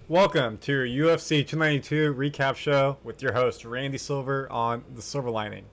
Welcome to your UFC 292 recap show with your host Randy Silver on the Silver Lining.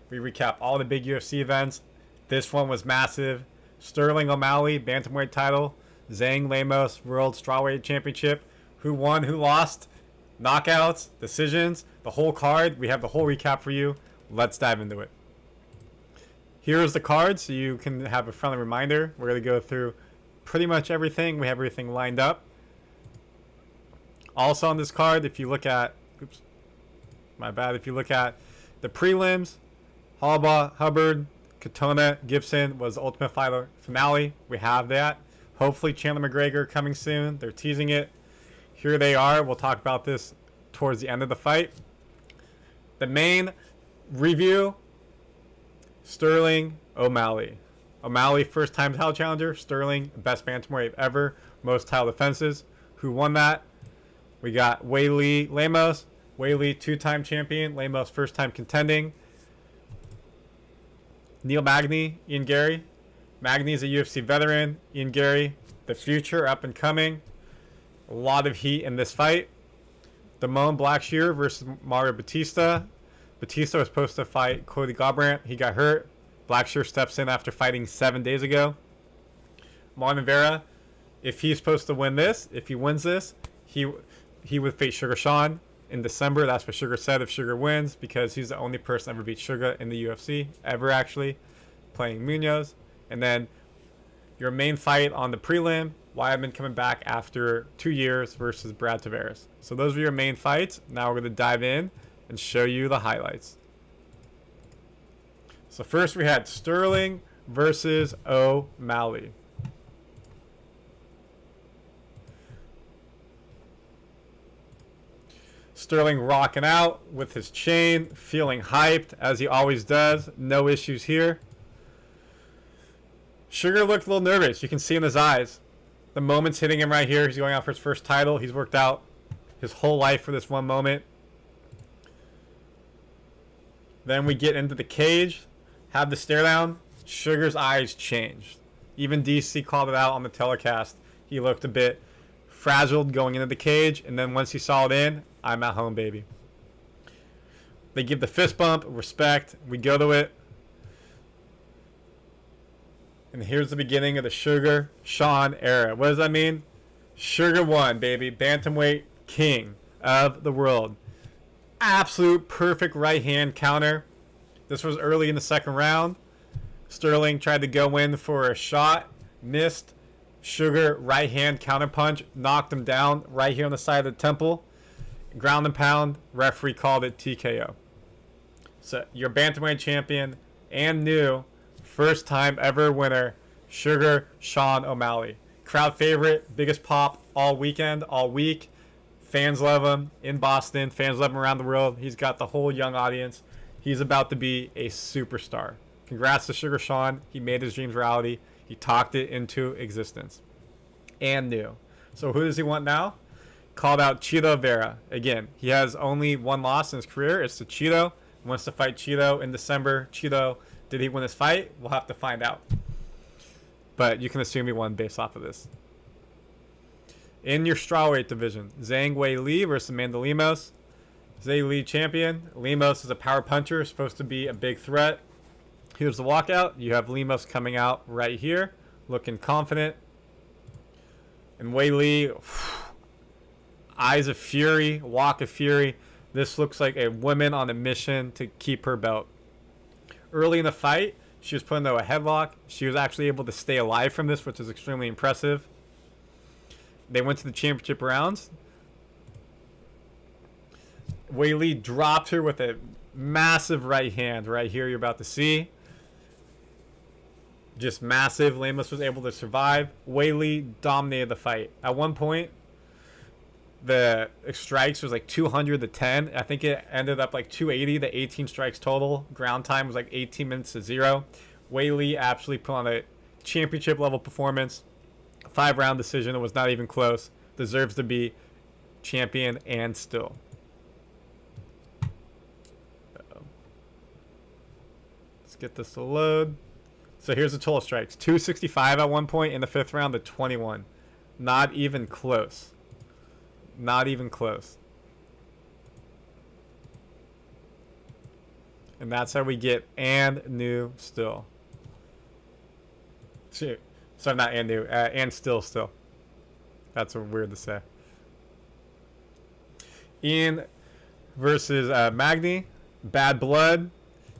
We recap all the big UFC events. This one was massive. Sterling O'Malley bantamweight title, Zhang Lemos World Strawweight Championship. Who won? Who lost? Knockouts, decisions, the whole card. We have the whole recap for you. Let's dive into it. Here's the card so you can have a friendly reminder. We're going to go through pretty much everything. We have everything lined up. Also on this card, if you look at, if you look at the prelims, Halba, Hubbard, Katona, Gibson was the Ultimate Fighter finale. We have that. Hopefully Chandler McGregor coming soon. They're teasing it. Here they are. We'll talk about this towards the end of the fight. The main review, Sterling O'Malley. O'Malley, first time title challenger. Sterling, best bantamweight ever. Most title defenses. Who won that? We got Weili Lemos. Weili, two-time champion. Lemos, first-time contending. Neil Magny, Ian Gary. Magny's a UFC veteran. Ian Gary, the future, up and coming. A lot of heat in this fight. Damon Blackshear versus Mario Batista. Batista was supposed to fight Cody Garbrandt. He got hurt. Blackshear steps in after fighting 7 days ago. Marlon Vera, if he's supposed to win this, if he wins this, he would face Sugar Sean in December. That's what Sugar said if Sugar wins, because he's the only person ever beat Sugar in the UFC, ever actually, playing Munoz. And then your main fight on the prelim, Weidman coming back after 2 years versus Brad Tavares. So those are your main fights. Now we're going to dive in and show you the highlights. So first we had Sterling versus O'Malley. Sterling rocking out with his chain, feeling hyped as he always does. No issues here. Sugar looked a little nervous. You can see in his eyes. The moment's hitting him right here. He's going out for his first title. He's worked out his whole life for this one moment. Then we get into the cage, have the stare down. Sugar's eyes changed. Even DC called it out on the telecast. He looked a bit frazzled going into the cage, and then once he saw it in, I'm at home, baby. They give the fist bump, respect. We go to it. And here's the beginning of the Sugar Sean era. What does that mean? Sugar won, baby. Bantamweight king of the world. Absolute perfect right hand counter. This was early in the second round. Sterling tried to go in for a shot. Missed. Sugar right hand counter punch. Knocked him down right here on the side of the temple. Ground and pound. Referee called it TKO. So your bantamweight champion and new first time ever winner, Sugar Sean O'Malley. Crowd favorite, biggest pop all weekend, all week. Fans love him in Boston. Fans love him around the world. He's got the whole young audience. He's about to be a superstar. Congrats to Sugar Sean. He made his dreams reality. He talked it into existence. And new. So who does he want now? Called out Chito Vera. Again, he has only one loss in his career. It's to Chito. He wants to fight Chito in December. Chito, did he win this fight? We'll have to find out. But you can assume he won based off of this. In your strawweight division, Zhang Weili versus Amanda Lemos. Zhang Li champion. Lemos is a power puncher, supposed to be a big threat. Here's the walkout. You have Lemos coming out right here, looking confident. And Weili, eyes of fury, walk of fury. This looks like a woman on a mission to keep her belt. Early in the fight, she was put into a headlock. She was actually able to stay alive from this, which is extremely impressive. They went to the championship rounds. Weili dropped her with a massive right hand right here you're about to see. Just massive. Lemos was able to survive. Weili dominated the fight. At one point, the strikes was like 200 to 10. I think it ended up like 280 to 18 strikes total. Ground time was like 18 minutes to 0. Weili absolutely put on a championship level performance. 5-round decision. It was not even close. Deserves to be champion and still. Let's get this to load. So here's the total strikes. 265 at one point in the 5th round to 21. Not even close. Not even close. And that's how we get and new still. Sorry, not and new. And still. That's weird to say. Ian versus Magny. Bad blood.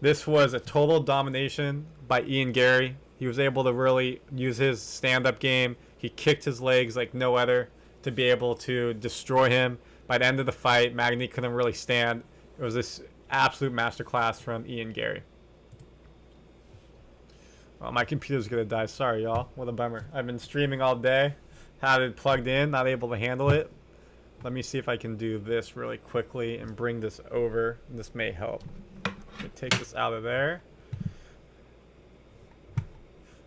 This was a total domination by Ian Gary. He was able to really use his stand-up game. He kicked his legs like no other to be able to destroy him. By the end of the fight, Magny couldn't really stand. It was this absolute masterclass from Ian Gary. Well, my computer's gonna die. Sorry, y'all. What a bummer. I've been streaming all day. Had it plugged in, not able to handle it. Let me see if I can do this really quickly and bring this over. This may help. Let me take this out of there.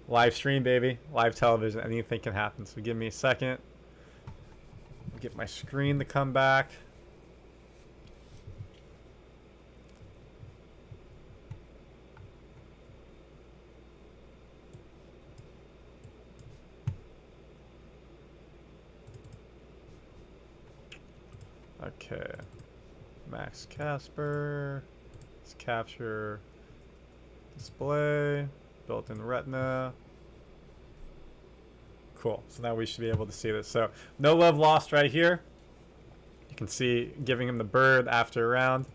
Live stream, baby. Live television. Anything can happen. So give me a second. Get my screen to come back. Okay. Max Casper. Let's capture display. Built-in retina. Cool. So now we should be able to see this. So no love lost right here. You can see giving him the bird after a round.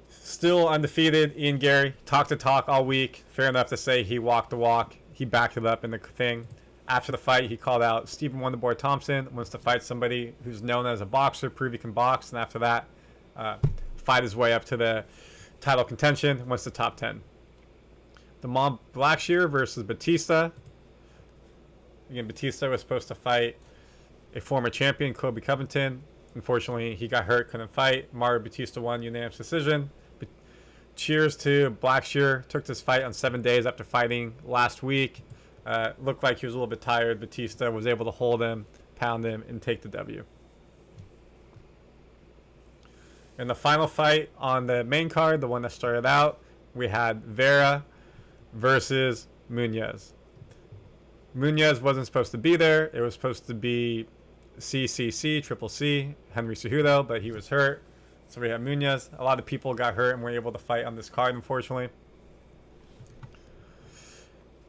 Still undefeated. Ian Gary talked the talk all week. Fair enough to say he walked the walk. He backed it up in the thing. After the fight, he called out Stephen Wonderboy Thompson. Wants to fight somebody who's known as a boxer, prove he can box. And after that, fight his way up to the title contention. Wants the top 10. Damon Blackshear versus Batista. Again, Batista was supposed to fight a former champion, Colby Covington. Unfortunately, he got hurt, couldn't fight. Mario Batista won unanimous decision. Cheers to Blackshear. Took this fight on 7 days after fighting last week. Looked like he was a little bit tired. Batista was able to hold him, pound him, and take the W. In the final fight on the main card, the one that started out, we had Vera versus Munoz. Munoz wasn't supposed to be there. It was supposed to be Triple C, Henry Cejudo, but he was hurt. So we have Munoz. A lot of people got hurt and were able to fight on this card, unfortunately.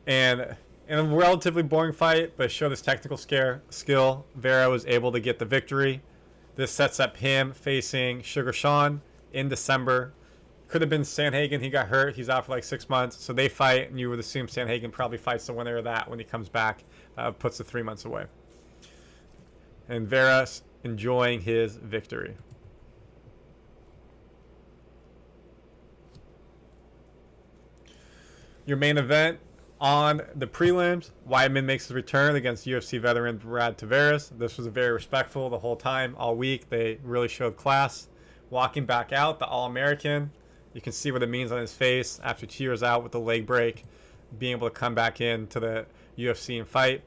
And in a relatively boring fight, but showed his technical skill, Vera was able to get the victory. This sets up him facing Sugar Sean in December. Could have been Sandhagen. He got hurt. He's out for like 6 months. So they fight, and you would assume Sandhagen probably fights the winner of that when he comes back. Puts it 3 months away. And Vera enjoying his victory. Your main event on the prelims, Weidman makes his return against UFC veteran Brad Tavares. This was very respectful the whole time, all week. They really showed class. Walking back out, the All-American. You can see what it means on his face after 2 years out with the leg break. Being able to come back into the UFC and fight.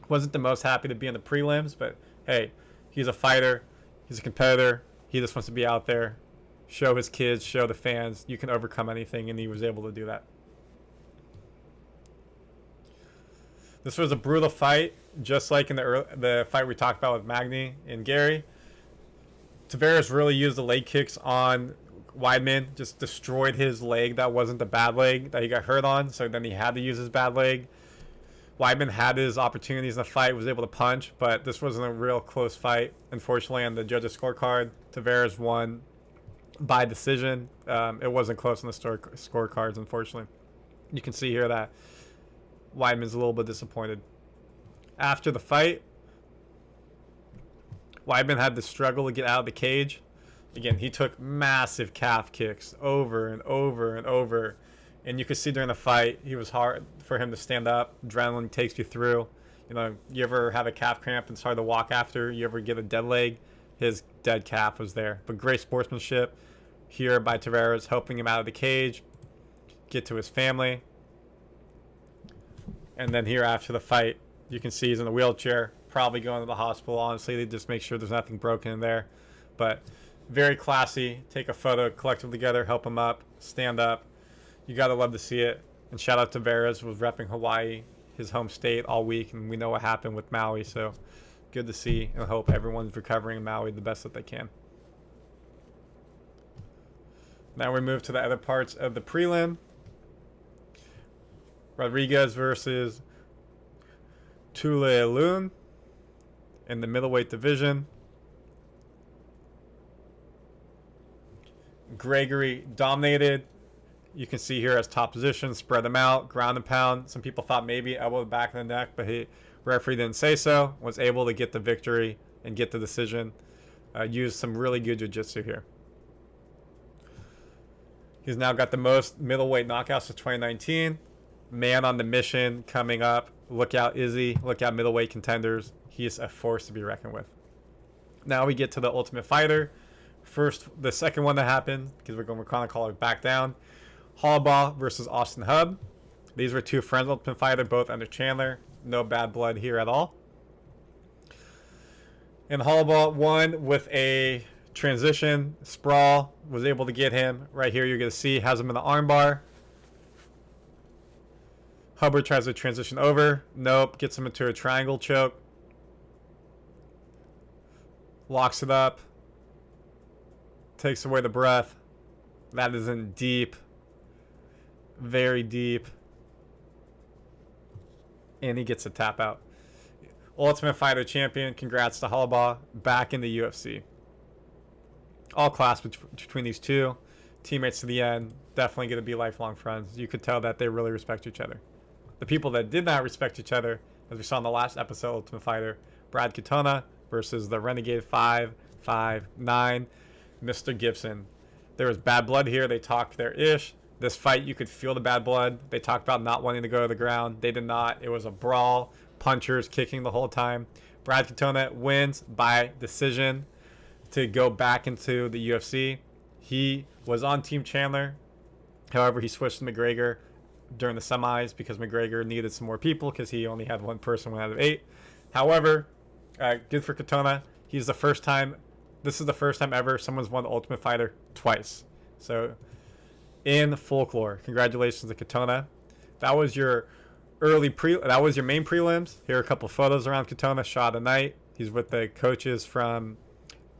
Wasn't the most happy to be in the prelims, but hey, he's a fighter. He's a competitor. He just wants to be out there, show his kids, show the fans, you can overcome anything, and he was able to do that. This was a brutal fight, just like in the fight we talked about with Magny and Gary. Tavares really used the leg kicks on Weidman, just destroyed his leg. That wasn't the bad leg that he got hurt on, so then he had to use his bad leg. Weidman had his opportunities in the fight, was able to punch, but this wasn't a real close fight. Unfortunately, on the judges' scorecard, Tavares won by decision. It wasn't close on the scorecards, unfortunately. You can see here that Weidman's a little bit disappointed. After the fight, Weidman had to struggle to get out of the cage. Again, he took massive calf kicks over and over and over. And you could see during the fight, he was hard for him to stand up. Adrenaline takes you through. You know, you ever have a calf cramp and it's hard to walk after? You ever get a dead leg? His dead calf was there. But great sportsmanship here by Tavares, helping him out of the cage, get to his family. And then here after the fight, you can see he's in a wheelchair, probably going to the hospital. Honestly, they just make sure there's nothing broken in there. But very classy. Take a photo collectively together, help him up, stand up. You got to love to see it. And shout out to Tavares, was repping Hawaii, his home state, all week. And we know what happened with Maui. So Good to see, and hope everyone's recovering in Maui the best that they can. Now we move to the other parts of the prelim. Rodriguez versus Tulealun in the middleweight division. Gregory dominated. You can see here as top position, spread them out, ground and pound. Some people thought maybe elbow the back of the neck, but referee didn't say so. Was able to get the victory and get the decision. Used some really good jiu-jitsu here. He's now got the most middleweight knockouts of 2019. Man on the mission coming up. Look out Izzy. Look out middleweight contenders. He's a force to be reckoned with. Now we get to the Ultimate Fighter. First, the second one that happened, because we're going to kind of call it back down. Hollabaugh versus Austin Hub. These were two friends of Ultimate Fighter, both under Chandler. No bad blood here at all. And Hollabaugh won with a transition sprawl. Was able to get him. Right here you're going to see has him in the armbar. Hubbard tries to transition over. Nope. Gets him into a triangle choke. Locks it up. Takes away the breath. That is in deep. Very deep. And he gets a tap out. Ultimate Fighter champion. Congrats to Hollabaugh. Back in the UFC. All class between these two. Teammates to the end. Definitely going to be lifelong friends. You could tell that they really respect each other. The people that did not respect each other, as we saw in the last episode of Ultimate Fighter, Brad Katona versus the Renegade 559, Mr. Gibson. There was bad blood here. They talked their ish. This fight, you could feel the bad blood. They talked about not wanting to go to the ground. They did not. It was a brawl. Punchers kicking the whole time. Brad Katona wins by decision to go back into the UFC. He was on Team Chandler. However, he switched to McGregor during the semis because McGregor needed some more people because he only had one person, 1 out of 8. However, good for Katona. He's the first time. This is the first time ever someone's won the Ultimate Fighter twice. So, in folklore, congratulations to Katona. That was your that was your main prelims. Here are a couple photos around Katona. Shot of the night. He's with the coaches from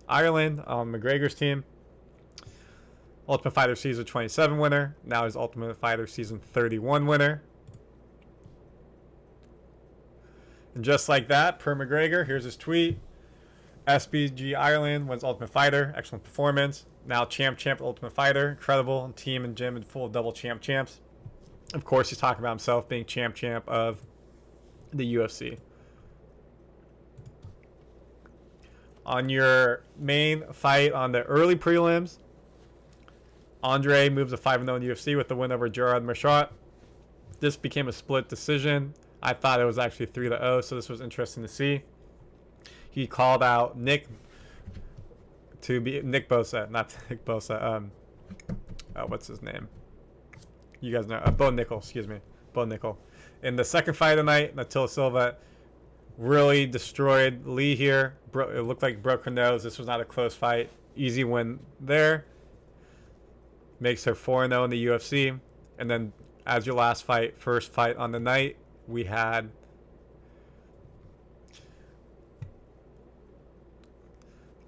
Ireland on McGregor's team. Ultimate Fighter Season 27 winner. Now he's Ultimate Fighter Season 31 winner. And just like that, per McGregor, here's his tweet. SBG Ireland wins Ultimate Fighter. Excellent performance. Now champ Ultimate Fighter. Incredible. Team and gym and full of double champs. Of course, he's talking about himself being champ of the UFC. On your main fight on the early prelims, Andre moves to 5-0 in the UFC with the win over Gerard Marchot. This became a split decision. I thought it was actually 3-0, so this was interesting to see. He called out Nick Bosa, not Nick Bosa. What's his name? You guys know. Bo Nickel, excuse me. Bo Nickel. In the second fight of the night, Natila Silva really destroyed Lee here. It looked like broke her nose. This was not a close fight. Easy win there. Makes her 4-0 in the UFC. And then as your last fight, first fight on the night, we had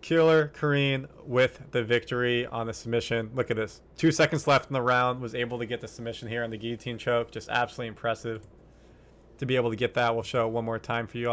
Killer Kareen with the victory on the submission. Look at this. 2 seconds left in the round. Was able to get the submission here on the guillotine choke. Just absolutely impressive. To be able to get that, we'll show it one more time for you all.